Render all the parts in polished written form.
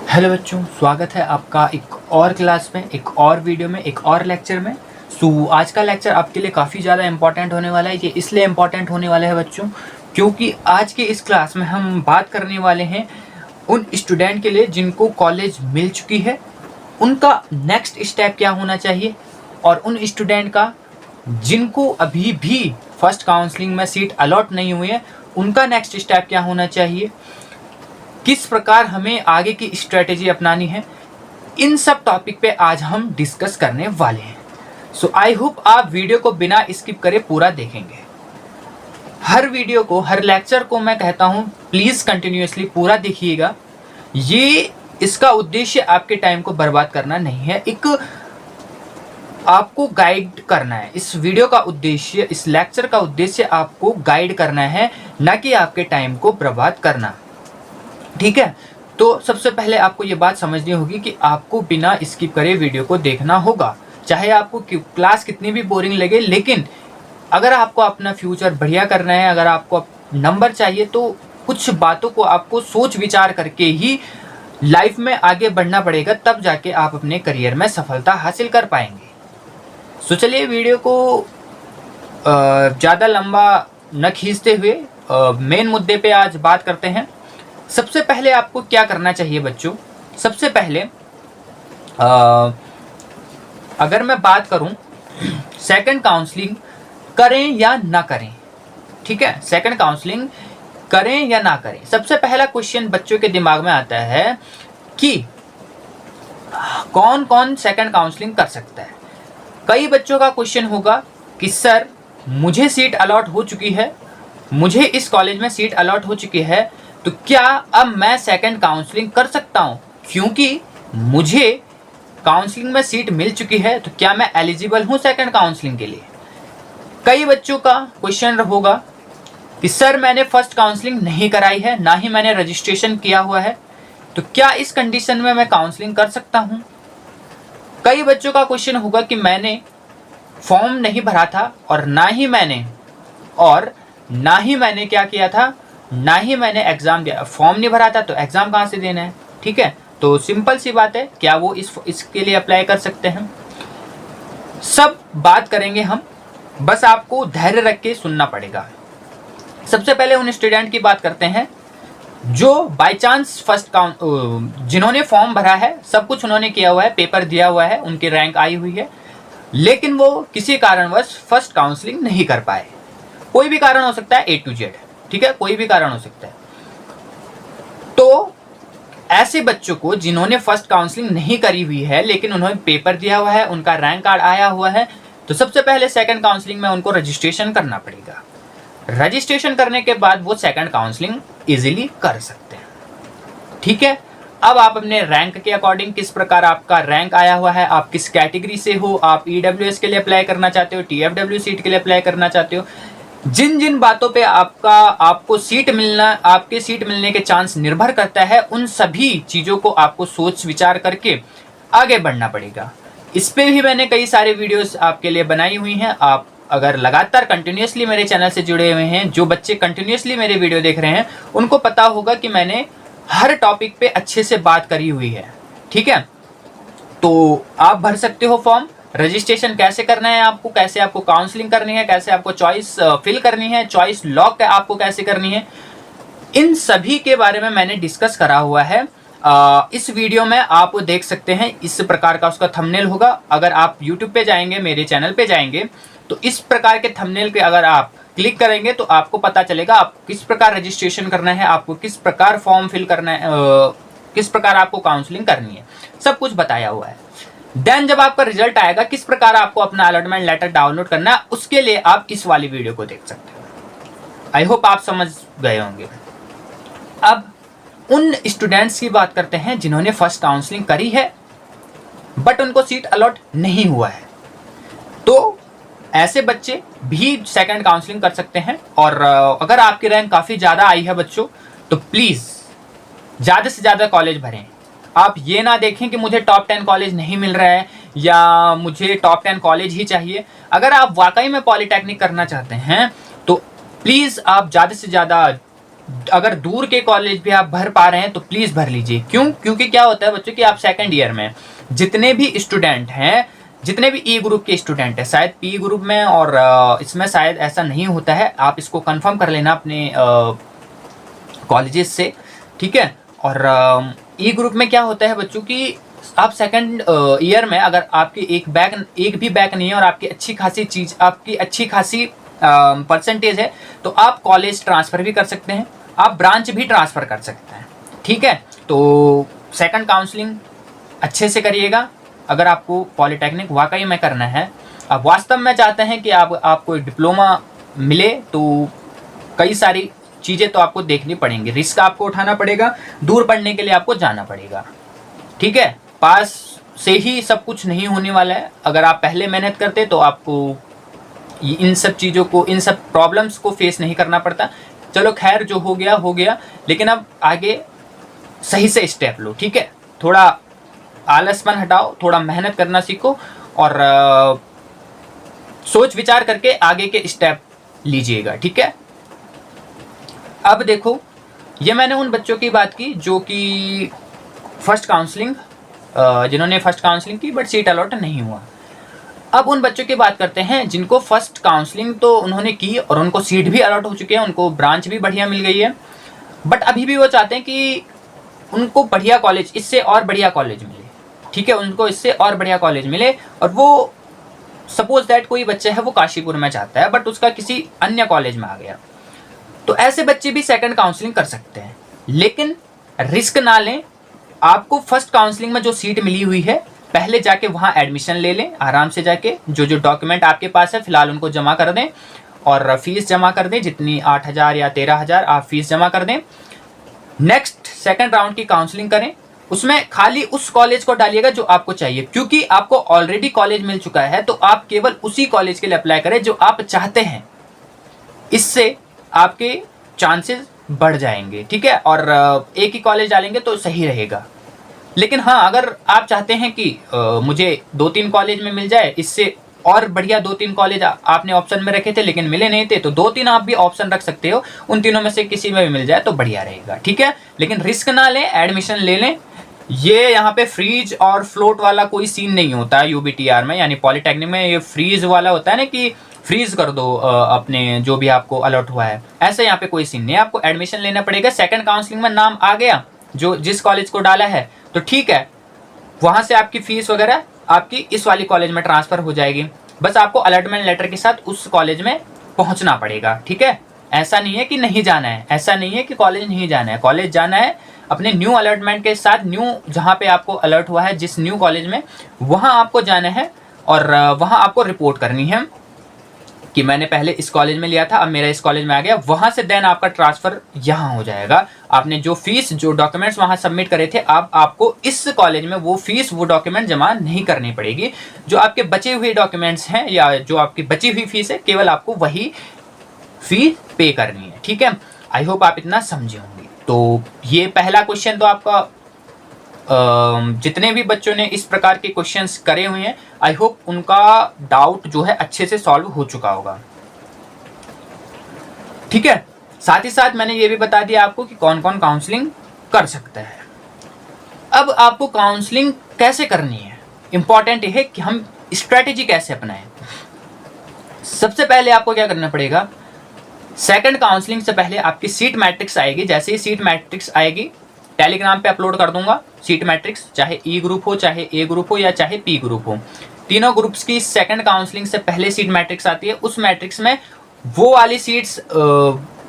Hello बच्चों, स्वागत है आपका एक और क्लास में, एक और वीडियो में, एक और लेक्चर में। आज का लेक्चर आपके लिए काफ़ी ज़्यादा इंपॉर्टेंट होने वाला है। ये इसलिए इंपॉर्टेंट होने वाला है बच्चों क्योंकि आज के इस क्लास में हम बात करने वाले हैं उन स्टूडेंट के लिए जिनको कॉलेज मिल चुकी है, उनका नेक्स्ट स्टेप क्या होना चाहिए, और उन स्टूडेंट का जिनको अभी भी फर्स्ट काउंसलिंग में सीट अलॉट नहीं हुई है, उनका नेक्स्ट स्टेप क्या होना चाहिए, किस प्रकार हमें आगे की स्ट्रेटेजी अपनानी है। इन सब टॉपिक पे आज हम डिस्कस करने वाले हैं। सो आई होप आप वीडियो को बिना स्किप करे पूरा देखेंगे। हर वीडियो को, हर लेक्चर को मैं कहता हूं प्लीज कंटिन्यूअसली पूरा देखिएगा। ये इसका उद्देश्य आपके टाइम को बर्बाद करना नहीं है, एक आपको गाइड करना है। इस वीडियो का उद्देश्य, इस लेक्चर का उद्देश्य आपको गाइड करना है, ना कि आपके टाइम को बर्बाद करना। ठीक है, तो सबसे पहले आपको ये बात समझनी होगी कि आपको बिना स्किप करे वीडियो को देखना होगा, चाहे आपको क्लास कितनी भी बोरिंग लगे। लेकिन अगर आपको अपना फ्यूचर बढ़िया करना है, अगर आपको नंबर चाहिए, तो कुछ बातों को आपको सोच विचार करके ही लाइफ में आगे बढ़ना पड़ेगा, तब जाके आप अपने करियर में सफलता हासिल कर पाएंगे। तो चलिए वीडियो को ज़्यादा लंबा न खींचते हुए मेन मुद्दे पे आज बात करते हैं। सबसे पहले आपको क्या करना चाहिए बच्चों, सबसे पहले अगर मैं बात करूं सेकंड काउंसलिंग करें या ना करें, ठीक है, सेकंड काउंसलिंग करें या ना करें, सबसे पहला क्वेश्चन बच्चों के दिमाग में आता है कि कौन कौन सेकंड काउंसलिंग कर सकता है। कई बच्चों का क्वेश्चन होगा कि सर मुझे सीट अलॉट हो चुकी है, मुझे इस कॉलेज में सीट अलॉट हो चुकी है, तो क्या अब मैं सेकंड काउंसलिंग कर सकता हूं, क्योंकि मुझे काउंसलिंग में सीट मिल चुकी है, तो क्या मैं एलिजिबल हूं सेकंड काउंसलिंग के लिए। कई बच्चों का क्वेश्चन होगा कि सर मैंने फर्स्ट काउंसलिंग नहीं कराई है, ना ही मैंने रजिस्ट्रेशन किया हुआ है, तो क्या इस कंडीशन में मैं काउंसलिंग कर सकता हूं। कई बच्चों का क्वेश्चन होगा कि मैंने फॉर्म नहीं भरा था और ना ही मैंने क्या किया था, ना ही मैंने एग्जाम दिया। फॉर्म नहीं भरा था तो एग्जाम कहाँ से देना है। ठीक है, तो सिंपल सी बात है, क्या वो इसके लिए अप्लाई कर सकते हैं। सब बात करेंगे हम, बस आपको धैर्य रख के सुनना पड़ेगा। सबसे पहले उन स्टूडेंट की बात करते हैं जो बाय चांस जिन्होंने फॉर्म भरा है, सब कुछ उन्होंने किया हुआ है, पेपर दिया हुआ है, उनकी रैंक आई हुई है, लेकिन वो किसी कारणवश फर्स्ट काउंसलिंग नहीं कर पाए। कोई भी कारण हो सकता है, A to Z, ठीक है, कोई भी कारण हो सकता है। तो ऐसे बच्चों को जिन्होंने फर्स्ट काउंसलिंग नहीं करी हुई है लेकिन उन्होंने पेपर दिया हुआ है, उनका रैंक कार्ड आया हुआ है, तो सबसे पहले सेकंड काउंसलिंग में उनको रजिस्ट्रेशन करना पड़ेगा। रजिस्ट्रेशन करने के बाद वो सेकंड काउंसलिंग इजीली कर सकते हैं। ठीक है, अब आप अपने रैंक के अकॉर्डिंग, किस प्रकार आपका रैंक आया हुआ है, आप किस कैटेगरी से हो, आप EWS के लिए अप्लाई करना चाहते हो, TFW सीट के लिए अप्लाई करना चाहते हो, जिन जिन बातों पे आपको सीट मिलना, आपके सीट मिलने के चांस निर्भर करता है, उन सभी चीज़ों को आपको सोच विचार करके आगे बढ़ना पड़ेगा। इस पे भी मैंने कई सारे वीडियोस आपके लिए बनाई हुई हैं। आप अगर लगातार कंटिन्यूसली मेरे चैनल से जुड़े हुए हैं, जो बच्चे कंटिन्यूसली मेरे वीडियो देख रहे हैं, उनको पता होगा कि मैंने हर टॉपिक पे अच्छे से बात करी हुई है। ठीक है, तो आप भर सकते हो फॉर्म। रजिस्ट्रेशन कैसे करना है आपको, कैसे आपको काउंसलिंग करनी है, कैसे आपको चॉइस फिल करनी है, चॉइस लॉक आपको कैसे करनी है, इन सभी के बारे में मैंने डिस्कस करा हुआ है। इस वीडियो में आप देख सकते हैं, इस प्रकार का उसका थंबनेल होगा। अगर आप YouTube पे जाएंगे, मेरे चैनल पे जाएंगे, तो इस प्रकार के थंबनेल पे अगर आप क्लिक करेंगे तो आपको पता चलेगा आप किस प्रकार रजिस्ट्रेशन करना है, आपको किस प्रकार फॉर्म फिल करना है, किस प्रकार आपको काउंसलिंग करनी है, सब कुछ बताया हुआ है। देन जब आपका रिजल्ट आएगा, किस प्रकार आपको अपना अलॉटमेंट लेटर डाउनलोड करना है, उसके लिए आप इस वाली वीडियो को देख सकते हो। आई होप आप समझ गए होंगे। अब उन स्टूडेंट्स की बात करते हैं जिन्होंने फर्स्ट काउंसलिंग करी है बट उनको सीट अलॉट नहीं हुआ है, तो ऐसे बच्चे भी सेकंड काउंसलिंग कर सकते हैं। और अगर आपकी रैंक काफी ज्यादा आई है बच्चों, तो प्लीज ज्यादा से ज्यादा कॉलेज भरें। आप ये ना देखें कि मुझे टॉप 10 कॉलेज नहीं मिल रहा है या मुझे टॉप 10 कॉलेज ही चाहिए। अगर आप वाकई में पॉलिटेक्निक करना चाहते हैं तो प्लीज आप ज्यादा से ज्यादा अगर दूर के कॉलेज भी आप भर पा रहे हैं तो प्लीज़ भर लीजिए। क्यों? क्योंकि क्या होता है बच्चों कि आप सेकंड ईयर में जितने भी स्टूडेंट हैं, जितने भी ई ग्रुप के स्टूडेंट हैं, शायद पी ग्रुप में और इसमें शायद ऐसा नहीं होता है, आप इसको कंफर्म कर लेना अपने कॉलेजेस से, ठीक है। और ई ग्रुप में क्या होता है बच्चों कि आप सेकंड ईयर में अगर आपकी एक भी बैक नहीं है और आपकी अच्छी खासी परसेंटेज है, तो आप कॉलेज ट्रांसफ़र भी कर सकते हैं, आप ब्रांच भी ट्रांसफ़र कर सकते हैं, ठीक है। तो सेकंड काउंसलिंग अच्छे से करिएगा। अगर आपको पॉलिटेक्निक वाकई में करना है, आप वास्तव में चाहते हैं कि आपको डिप्लोमा मिले, तो कई सारी चीज़ें तो आपको देखनी पड़ेंगी, रिस्क आपको उठाना पड़ेगा, दूर पढ़ने के लिए आपको जाना पड़ेगा, ठीक है। पास से ही सब कुछ नहीं होने वाला है। अगर आप पहले मेहनत करते तो आपको इन सब चीज़ों को, इन सब प्रॉब्लम्स को फेस नहीं करना पड़ता। चलो खैर, जो हो गया हो गया, लेकिन अब आगे सही से स्टेप लो, ठीक है। थोड़ा आलसपन हटाओ, थोड़ा मेहनत करना सीखो और सोच विचार करके आगे के स्टेप लीजिएगा, ठीक है। अब देखो, ये मैंने उन बच्चों की बात की जो कि जिन्होंने फर्स्ट काउंसलिंग की बट सीट अलॉट नहीं हुआ। अब उन बच्चों की बात करते हैं जिनको फर्स्ट काउंसलिंग तो उन्होंने की और उनको सीट भी अलॉट हो चुके हैं, उनको ब्रांच भी बढ़िया मिल गई है, बट अभी भी वो चाहते हैं कि उनको बढ़िया कॉलेज, इससे और बढ़िया कॉलेज मिले, ठीक है, उनको इससे और बढ़िया कॉलेज मिले। और वो सपोज दैट कोई बच्चा है वो काशीपुर में चाहता है बट उसका किसी अन्य कॉलेज में आ गया, तो ऐसे बच्चे भी सेकंड काउंसलिंग कर सकते हैं, लेकिन रिस्क ना लें। आपको फर्स्ट काउंसलिंग में जो सीट मिली हुई है, पहले जाके वहाँ एडमिशन ले लें, आराम से जाके जो डॉक्यूमेंट आपके पास है फिलहाल उनको जमा कर दें और फीस जमा कर दें, जितनी 8,000 या 13,000 आप फीस जमा कर दें। नेक्स्ट सेकंड राउंड की काउंसलिंग करें, उसमें खाली उस कॉलेज को डालिएगा जो आपको चाहिए, क्योंकि आपको ऑलरेडी कॉलेज मिल चुका है, तो आप केवल उसी कॉलेज के लिए अप्लाई करें जो आप चाहते हैं। इससे आपके चांसेस बढ़ जाएंगे, ठीक है। और एक ही कॉलेज डालेंगे तो सही रहेगा। लेकिन हाँ, अगर आप चाहते हैं कि मुझे 2-3 कॉलेज में मिल जाए, इससे और बढ़िया 2-3 कॉलेज आपने ऑप्शन में रखे थे लेकिन मिले नहीं थे, तो 2-3 आप भी ऑप्शन रख सकते हो, उन तीनों में से किसी में भी मिल जाए तो बढ़िया रहेगा, ठीक है। लेकिन रिस्क ना लें, एडमिशन ले लें। ये यहाँ पे फ्रीज और फ्लोट वाला कोई सीन नहीं होता है यूबीटीआर में, यानी पॉलिटेक्निक में ये फ्रीज वाला होता है ना कि फ्रीज कर दो अपने जो भी आपको अलॉट हुआ है, ऐसा यहाँ पे कोई सीन नहीं है। आपको एडमिशन लेना पड़ेगा। सेकंड काउंसलिंग में नाम आ गया जो जिस कॉलेज को डाला है तो ठीक है, वहाँ से आपकी फीस वगैरह आपकी इस वाली कॉलेज में ट्रांसफ़र हो जाएगी। बस आपको अलॉटमेंट लेटर के साथ उस कॉलेज में पहुँचना पड़ेगा, ठीक है। ऐसा नहीं है कि नहीं जाना है, ऐसा नहीं है कि कॉलेज नहीं जाना है, कॉलेज जाना है अपने न्यू अलॉटमेंट के साथ। न्यू जहाँ पे आपको अलर्ट हुआ है, जिस न्यू कॉलेज में, वहाँ आपको जाना है और वहाँ आपको रिपोर्ट करनी है कि मैंने पहले इस कॉलेज में लिया था, अब मेरा इस कॉलेज में आ गया। वहाँ से देन आपका ट्रांसफ़र यहाँ हो जाएगा। आपने जो फीस, जो डॉक्यूमेंट्स वहाँ सबमिट करे थे, आपको इस कॉलेज में वो फीस, वो डॉक्यूमेंट जमा नहीं करनी पड़ेगी। जो आपके बचे हुए डॉक्यूमेंट्स हैं या जो आपकी बची हुई फीस है, केवल आपको वही फी पे करनी है, ठीक है। आई होप आप इतना समझे होंगे। तो ये पहला क्वेश्चन तो आपका, जितने भी बच्चों ने इस प्रकार के क्वेश्चंस करे हुए हैं, आई होप उनका डाउट जो है अच्छे से सॉल्व हो चुका होगा, ठीक है। साथ ही साथ मैंने ये भी बता दिया आपको कि कौन कौन काउंसलिंग कर सकता है। अब आपको काउंसलिंग कैसे करनी है, इंपॉर्टेंट ये है कि हम स्ट्रेटेजी कैसे अपनाएं। सबसे पहले आपको क्या करना पड़ेगा, सेकंड काउंसलिंग से पहले आपकी सीट मैट्रिक्स आएगी। जैसे ही सीट मैट्रिक्स आएगी, टेलीग्राम पे अपलोड कर दूंगा सीट मैट्रिक्स, चाहे ई ग्रुप हो, चाहे ए ग्रुप हो या चाहे पी ग्रुप हो, तीनों ग्रुप्स की सेकंड काउंसलिंग से पहले सीट मैट्रिक्स आती है। उस मैट्रिक्स में वो वाली सीट्स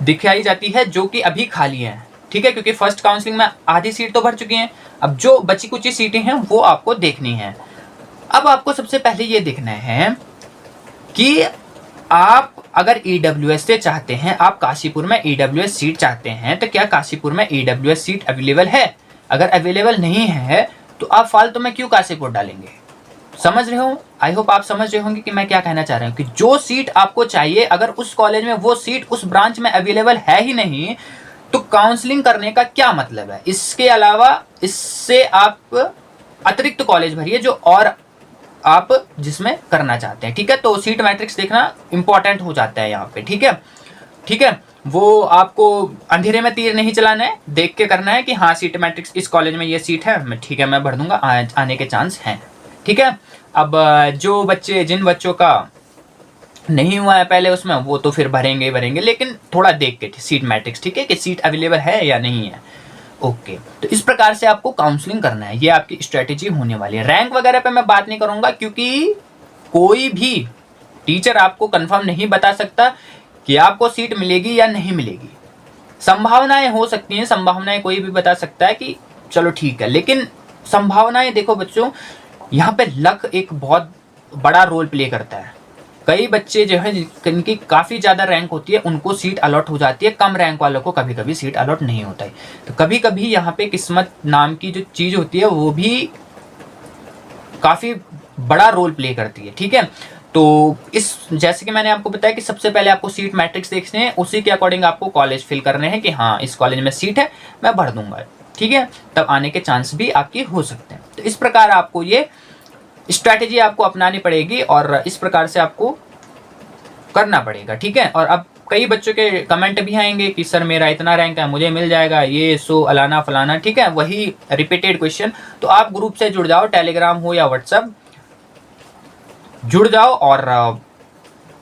दिखाई जाती है जो कि अभी खाली हैं, ठीक है, क्योंकि फर्स्ट काउंसलिंग में आधी सीट तो भर चुकी हैं। अब जो बची कुछ सीटें हैं वो आपको देखनी है। अब आपको सबसे पहले ये देखना है कि आप अगर EWS से चाहते हैं, आप काशीपुर में EWS सीट चाहते हैं, तो क्या काशीपुर में EWS सीट अवेलेबल है? अगर अवेलेबल नहीं है तो आप फालतू में क्यों काशीपुर डालेंगे? समझ रहे हो? आई होप आप समझ रहे होंगे कि मैं क्या कहना चाह रहा हूँ कि जो सीट आपको चाहिए, अगर उस कॉलेज में वो सीट उस ब्रांच में अवेलेबल है ही नहीं, तो काउंसलिंग करने का क्या मतलब है? इसके अलावा इससे आप अतिरिक्त कॉलेज भरिए जो और आप जिसमें करना चाहते हैं, ठीक है। तो सीट मैट्रिक्स देखना इंपॉर्टेंट हो जाता है यहाँ पे, ठीक है, ठीक है। वो आपको अंधेरे में तीर नहीं चलाना है, देख के करना है कि हाँ सीट मैट्रिक्स इस कॉलेज में ये सीट है, मैं ठीक है मैं भर दूंगा, आने के चांस हैं। ठीक है, अब जो बच्चे जिन बच्चों का नहीं हुआ है पहले उसमें, वो तो फिर भरेंगे ही भरेंगे, लेकिन थोड़ा देख के सीट मैट्रिक्स, ठीक है, कि सीट अवेलेबल है या नहीं है। ओके, तो इस प्रकार से आपको काउंसलिंग करना है, ये आपकी स्ट्रेटेजी होने वाली है। रैंक वगैरह पे मैं बात नहीं करूंगा, क्योंकि कोई भी टीचर आपको कंफर्म नहीं बता सकता कि आपको सीट मिलेगी या नहीं मिलेगी। संभावनाएं हो सकती हैं, संभावनाएं कोई भी बता सकता है कि चलो ठीक है, लेकिन संभावनाएं देखो बच्चों, यहाँ पे लक एक बहुत बड़ा रोल प्ले करता है। कई बच्चे जो है जिनकी काफ़ी ज़्यादा रैंक होती है उनको सीट अलॉट हो जाती है, कम रैंक वालों को कभी कभी सीट अलॉट नहीं होता है। तो कभी कभी यहाँ पे किस्मत नाम की जो चीज़ होती है वो भी काफ़ी बड़ा रोल प्ले करती है। ठीक है, तो इस जैसे कि मैंने आपको बताया कि सबसे पहले आपको सीट मैट्रिक्स देखने हैं, उसी के अकॉर्डिंग आपको कॉलेज फिल करने हैं कि हाँ इस कॉलेज में सीट है, मैं भर दूंगा। ठीक है, तब आने के चांस भी आपकी हो सकते हैं। तो इस प्रकार आपको ये स्ट्रैटेजी आपको अपनानी पड़ेगी और इस प्रकार से आपको करना पड़ेगा। ठीक है, और अब कई बच्चों के कमेंट भी आएंगे कि सर मेरा इतना रैंक है, मुझे मिल जाएगा ये सो अलाना फलाना। ठीक है, वही रिपीटेड क्वेश्चन। तो आप ग्रुप से जुड़ जाओ, टेलीग्राम हो या व्हाट्सएप, जुड़ जाओ और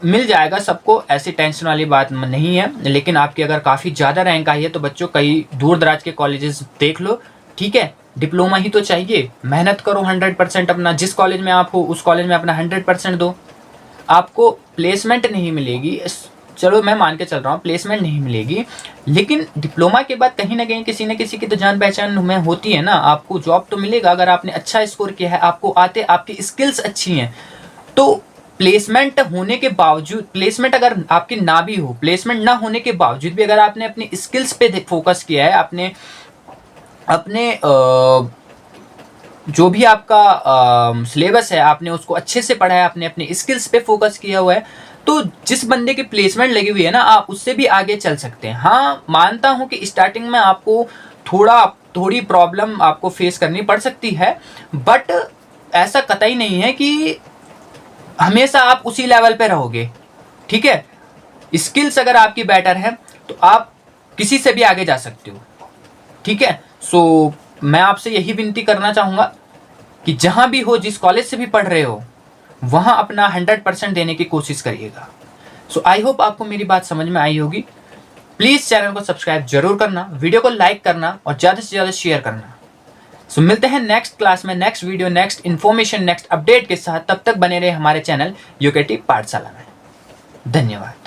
मिल जाएगा सबको, ऐसी टेंशन वाली बात नहीं है। लेकिन आपकी अगर काफ़ी ज़्यादा रैंक आई है तो बच्चों कई दूर दराज के कॉलेजेस देख लो। ठीक है, डिप्लोमा ही तो चाहिए, मेहनत करो 100% अपना, जिस कॉलेज में आप हो उस कॉलेज में अपना 100% दो। आपको प्लेसमेंट नहीं मिलेगी, चलो मैं मान के चल रहा हूँ प्लेसमेंट नहीं मिलेगी, लेकिन डिप्लोमा के बाद कहीं ना कहीं किसी न किसी की तो जान पहचान में होती है ना, आपको जॉब तो मिलेगा अगर आपने अच्छा स्कोर किया है, आपको आते, आपकी स्किल्स अच्छी हैं। तो प्लेसमेंट होने के बावजूद, प्लेसमेंट अगर आपकी ना भी हो, प्लेसमेंट ना होने के बावजूद भी अगर आपने अपनी स्किल्स पे फोकस किया है, आपने अपने जो भी आपका सिलेबस है आपने उसको अच्छे से पढ़ा है, आपने अपने स्किल्स पे फोकस किया हुआ है, तो जिस बंदे की प्लेसमेंट लगी हुई है ना, आप उससे भी आगे चल सकते हैं। हाँ मानता हूँ कि स्टार्टिंग में आपको थोड़ी प्रॉब्लम आपको फेस करनी पड़ सकती है, बट ऐसा कतई नहीं है कि हमेशा आप उसी लेवल पे रहोगे। ठीक है, स्किल्स अगर आपकी बेटर है तो आप किसी से भी आगे जा सकते हो। ठीक है, सो मैं आपसे यही विनती करना चाहूँगा कि जहाँ भी हो, जिस कॉलेज से भी पढ़ रहे हो, वहाँ अपना 100% देने की कोशिश करिएगा। सो आई होप आपको मेरी बात समझ में आई होगी। प्लीज़ चैनल को सब्सक्राइब जरूर करना, वीडियो को लाइक करना और ज़्यादा से ज़्यादा शेयर करना। सो मिलते हैं नेक्स्ट क्लास में, next video, next information, next update के साथ। तब तक बने रहे हमारे चैनल यूकेटी पाठशाला में। धन्यवाद।